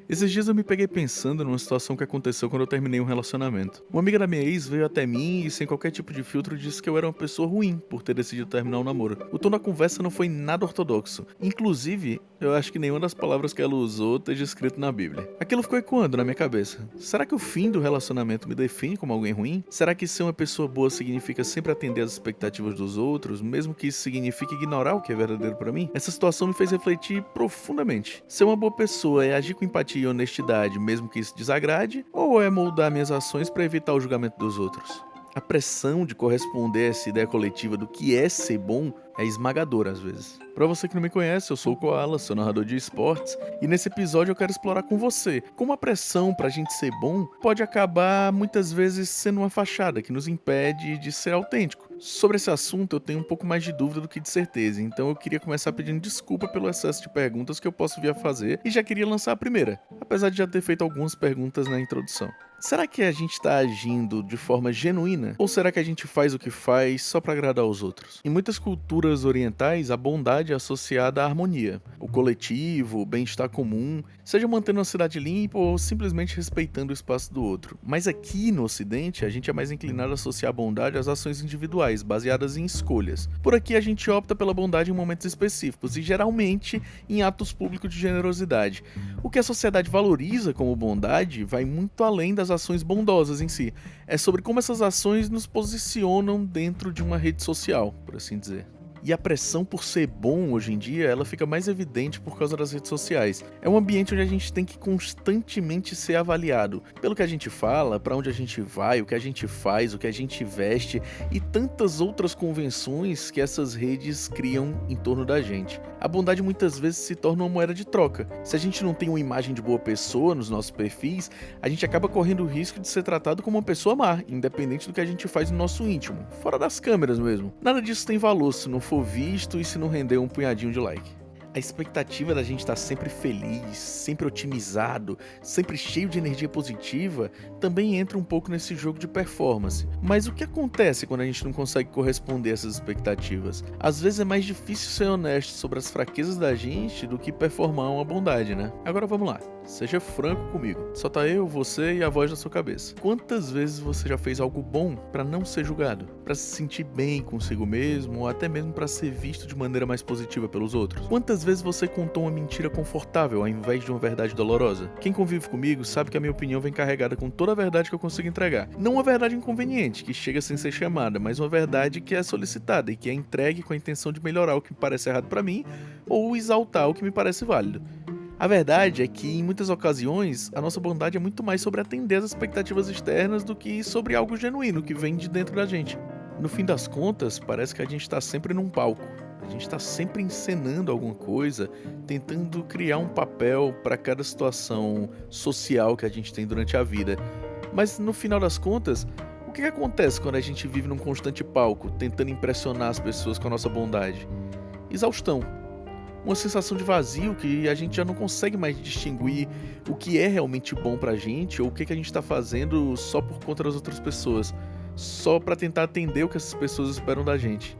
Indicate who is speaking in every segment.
Speaker 1: Esses dias eu me peguei pensando numa situação que aconteceu quando eu terminei um relacionamento. Uma amiga da minha ex veio até mim e, sem qualquer tipo de filtro, disse que eu era uma pessoa ruim por ter decidido terminar o namoro. O tom da conversa não foi nada ortodoxo. Inclusive, eu acho que nenhuma das palavras que ela usou esteja escrito na Bíblia. Aquilo ficou ecoando na minha cabeça. Será que o fim do relacionamento me define como alguém ruim? Será que ser uma pessoa boa significa sempre atender às expectativas dos outros, mesmo que isso signifique ignorar o que é verdadeiro pra mim? Essa situação me fez refletir profundamente. Ser uma boa pessoa é agir com empatia e honestidade, mesmo que isso desagrade, ou é moldar minhas ações para evitar o julgamento dos outros? A pressão de corresponder a essa ideia coletiva do que é ser bom é esmagadora às vezes. Pra você que não me conhece, eu sou o Koala, sou narrador de esportes, e nesse episódio eu quero explorar com você como a pressão pra gente ser bom pode acabar muitas vezes sendo uma fachada que nos impede de ser autêntico. Sobre esse assunto eu tenho um pouco mais de dúvida do que de certeza, então eu queria começar pedindo desculpa pelo excesso de perguntas que eu posso vir a fazer e já queria lançar a primeira, apesar de já ter feito algumas perguntas na introdução. Será que a gente está agindo de forma genuína? Ou será que a gente faz o que faz só para agradar os outros? Em muitas culturas orientais, a bondade é associada à harmonia, o coletivo, o bem-estar comum, seja mantendo a cidade limpa ou simplesmente respeitando o espaço do outro. Mas aqui no Ocidente, a gente é mais inclinado a associar a bondade às ações individuais, baseadas em escolhas. Por aqui, a gente opta pela bondade em momentos específicos e geralmente em atos públicos de generosidade. O que a sociedade valoriza como bondade vai muito além das ações bondosas em si. É sobre como essas ações nos posicionam dentro de uma rede social, por assim dizer. E a pressão por ser bom hoje em dia, ela fica mais evidente por causa das redes sociais. É um ambiente onde a gente tem que constantemente ser avaliado pelo que a gente fala, para onde a gente vai, o que a gente faz, o que a gente veste e tantas outras convenções que essas redes criam em torno da gente. A bondade muitas vezes se torna uma moeda de troca. Se a gente não tem uma imagem de boa pessoa nos nossos perfis, a gente acaba correndo o risco de ser tratado como uma pessoa má, independente do que a gente faz no nosso íntimo, fora das câmeras mesmo. Nada disso tem valor se não for visto e se não render um punhadinho de like. A expectativa da gente estar sempre feliz, sempre otimizado, sempre cheio de energia positiva, também entra um pouco nesse jogo de performance. Mas o que acontece quando a gente não consegue corresponder a essas expectativas? Às vezes é mais difícil ser honesto sobre as fraquezas da gente do que performar uma bondade, né? Agora vamos lá. Seja franco comigo. Só tá eu, você e a voz da sua cabeça. Quantas vezes você já fez algo bom pra não ser julgado? Pra se sentir bem consigo mesmo ou até mesmo pra ser visto de maneira mais positiva pelos outros? Quantas vezes você contou uma mentira confortável ao invés de uma verdade dolorosa? Quem convive comigo sabe que a minha opinião vem carregada com toda a verdade que eu consigo entregar. Não uma verdade inconveniente, que chega sem ser chamada, mas uma verdade que é solicitada e que é entregue com a intenção de melhorar o que me parece errado pra mim ou exaltar o que me parece válido. A verdade é que, em muitas ocasiões, a nossa bondade é muito mais sobre atender às expectativas externas do que sobre algo genuíno que vem de dentro da gente. No fim das contas, parece que a gente está sempre num palco. A gente está sempre encenando alguma coisa, tentando criar um papel para cada situação social que a gente tem durante a vida. Mas, no final das contas, o que acontece quando a gente vive num constante palco, tentando impressionar as pessoas com a nossa bondade? Exaustão. Uma sensação de vazio que a gente já não consegue mais distinguir o que é realmente bom pra gente ou o que a gente tá fazendo só por conta das outras pessoas, só pra tentar atender o que essas pessoas esperam da gente.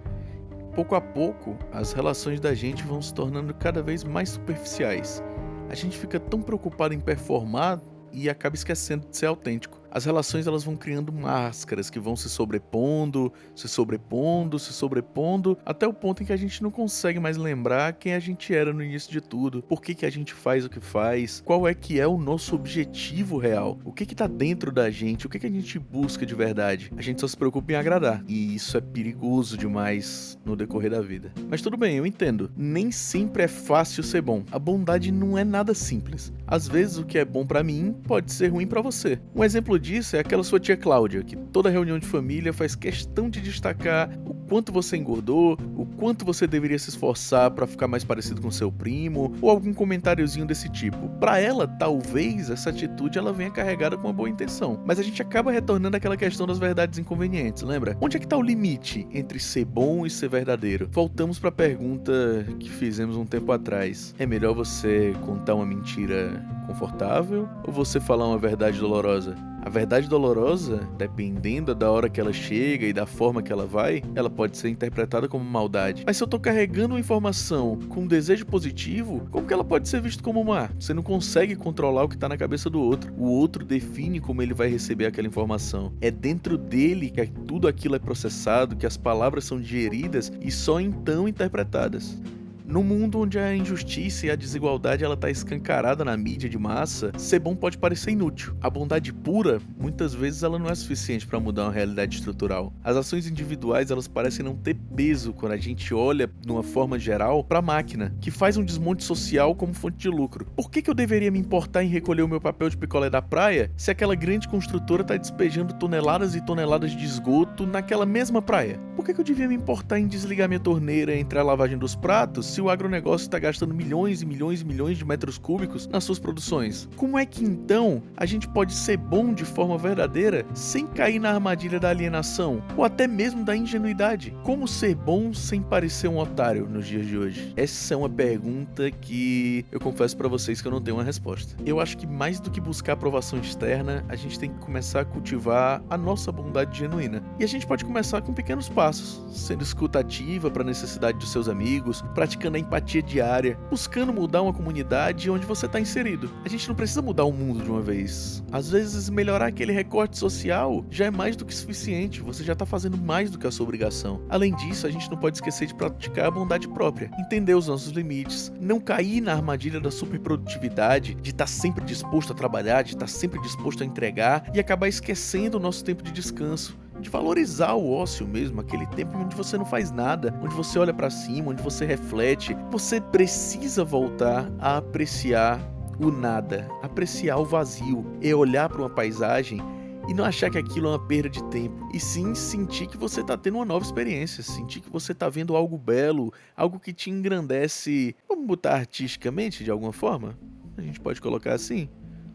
Speaker 1: Pouco a pouco, as relações da gente vão se tornando cada vez mais superficiais. A gente fica tão preocupado em performar e acaba esquecendo de ser autêntico. As relações elas vão criando máscaras que vão se sobrepondo, se sobrepondo, se sobrepondo, até o ponto em que a gente não consegue mais lembrar quem a gente era no início de tudo, por que a gente faz o que faz, qual é que é o nosso objetivo real, o que tá dentro da gente, o que a gente busca de verdade. A gente só se preocupa em agradar, e isso é perigoso demais no decorrer da vida. Mas tudo bem, eu entendo, nem sempre é fácil ser bom. A bondade não é nada simples. Às vezes o que é bom pra mim pode ser ruim pra você. Um exemplo disso é aquela sua tia Cláudia, que toda reunião de família faz questão de destacar o quanto você engordou, o quanto você deveria se esforçar pra ficar mais parecido com seu primo, ou algum comentáriozinho desse tipo. Pra ela, talvez essa atitude ela venha carregada com uma boa intenção, mas a gente acaba retornando àquela questão das verdades inconvenientes, lembra? Onde é que tá o limite entre ser bom e ser verdadeiro? Voltamos pra pergunta que fizemos um tempo atrás. É melhor você contar uma mentira confortável ou você falar uma verdade dolorosa? A verdade dolorosa, dependendo da hora que ela chega e da forma que ela vai, ela pode ser interpretada como maldade. Mas se eu tô carregando uma informação com um desejo positivo, como que ela pode ser vista como má? Você não consegue controlar o que tá na cabeça do outro. O outro define como ele vai receber aquela informação. É dentro dele que tudo aquilo é processado, que as palavras são digeridas e só então interpretadas. No mundo onde a injustiça e a desigualdade ela tá escancarada na mídia de massa, ser bom pode parecer inútil. A bondade pura, muitas vezes ela não é suficiente para mudar uma realidade estrutural. As ações individuais elas parecem não ter peso quando a gente olha, de uma forma geral, para a máquina, que faz um desmonte social como fonte de lucro. Por que eu deveria me importar em recolher o meu papel de picolé da praia se aquela grande construtora tá despejando toneladas e toneladas de esgoto naquela mesma praia? Por que eu devia me importar em desligar minha torneira entre a lavagem dos pratos se o agronegócio está gastando milhões e milhões e milhões de metros cúbicos nas suas produções? Como é que então a gente pode ser bom de forma verdadeira sem cair na armadilha da alienação ou até mesmo da ingenuidade? Como ser bom sem parecer um otário nos dias de hoje? Essa é uma pergunta que eu confesso pra vocês que eu não tenho uma resposta. Eu acho que mais do que buscar aprovação externa, a gente tem que começar a cultivar a nossa bondade genuína. E a gente pode começar com pequenos passos, sendo escutativa para a necessidade dos seus amigos, praticando a empatia diária, buscando mudar uma comunidade onde você está inserido. A gente não precisa mudar o mundo de uma vez. Às vezes, melhorar aquele recorte social já é mais do que suficiente, você já está fazendo mais do que a sua obrigação. Além disso, a gente não pode esquecer de praticar a bondade própria, entender os nossos limites, não cair na armadilha da superprodutividade, de estar sempre disposto a trabalhar, de estar sempre disposto a entregar e acabar esquecendo o nosso tempo de descanso, de valorizar o ócio mesmo, aquele tempo onde você não faz nada, onde você olha pra cima, onde você reflete. Você precisa voltar a apreciar o nada, apreciar o vazio, e olhar para uma paisagem e não achar que aquilo é uma perda de tempo, e sim sentir que você tá tendo uma nova experiência, sentir que você tá vendo algo belo, algo que te engrandece, vamos botar artisticamente de alguma forma? A gente pode colocar assim?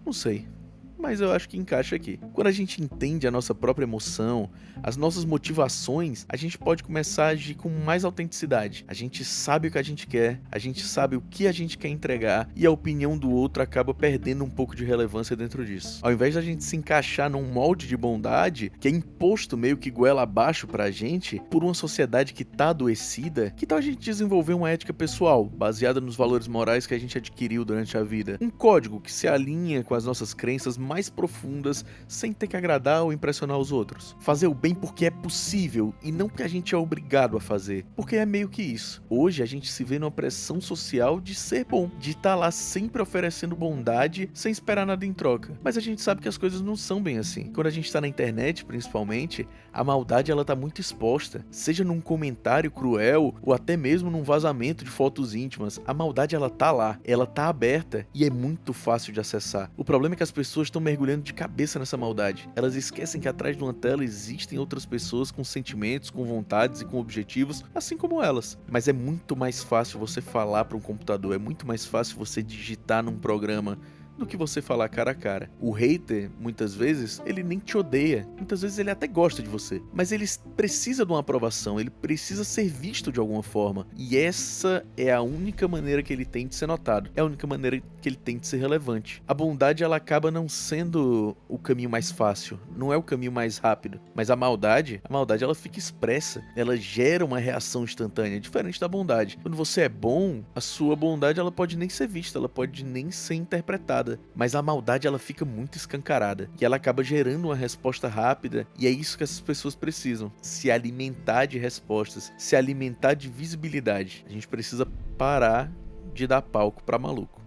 Speaker 1: Não sei. Mas eu acho que encaixa aqui. Quando a gente entende a nossa própria emoção, as nossas motivações, a gente pode começar a agir com mais autenticidade. A gente sabe o que a gente quer, a gente sabe o que a gente quer entregar e a opinião do outro acaba perdendo um pouco de relevância dentro disso. Ao invés da gente se encaixar num molde de bondade que é imposto meio que goela abaixo pra gente por uma sociedade que tá adoecida, que tal a gente desenvolver uma ética pessoal baseada nos valores morais que a gente adquiriu durante a vida? Um código que se alinha com as nossas crenças mais profundas, sem ter que agradar ou impressionar os outros. Fazer o bem porque é possível e não porque a gente é obrigado a fazer, porque é meio que isso. Hoje a gente se vê numa pressão social de ser bom, de estar lá sempre oferecendo bondade sem esperar nada em troca. Mas a gente sabe que as coisas não são bem assim. Quando a gente tá na internet, principalmente, a maldade ela tá muito exposta, seja num comentário cruel ou até mesmo num vazamento de fotos íntimas. A maldade ela tá lá, ela tá aberta e é muito fácil de acessar. O problema é que as pessoas estão mergulhando de cabeça nessa maldade. Elas esquecem que atrás de uma tela existem outras pessoas com sentimentos, com vontades e com objetivos, assim como elas. Mas é muito mais fácil você falar para um computador, é muito mais fácil você digitar num programa do que você falar cara a cara. O hater, muitas vezes, ele nem te odeia. Muitas vezes ele até gosta de você. Mas ele precisa de uma aprovação, ele precisa ser visto de alguma forma. E essa é a única maneira que ele tem de ser notado. É a única maneira que ele tem de ser relevante. A bondade, ela acaba não sendo o caminho mais fácil. Não é o caminho mais rápido. Mas a maldade ela fica expressa. Ela gera uma reação instantânea, diferente da bondade. Quando você é bom, a sua bondade, ela pode nem ser vista, ela pode nem ser interpretada. Mas a maldade ela fica muito escancarada e ela acaba gerando uma resposta rápida, e é isso que essas pessoas precisam: se alimentar de respostas, se alimentar de visibilidade. A gente precisa parar de dar palco pra maluco.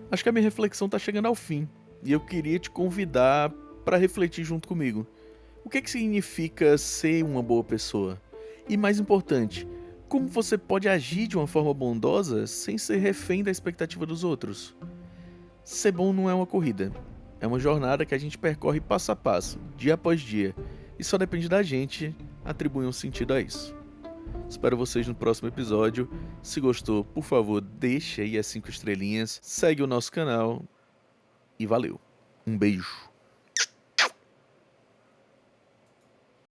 Speaker 1: Acho que a minha reflexão tá chegando ao fim e eu queria te convidar para refletir junto comigo. O que significa ser uma boa pessoa? E mais importante, como você pode agir de uma forma bondosa sem ser refém da expectativa dos outros? Ser bom não é uma corrida. É uma jornada que a gente percorre passo a passo, dia após dia. E só depende da gente atribuir um sentido a isso. Espero vocês no próximo episódio. Se gostou, por favor, deixa aí as 5 estrelinhas, segue o nosso canal e valeu. Um beijo.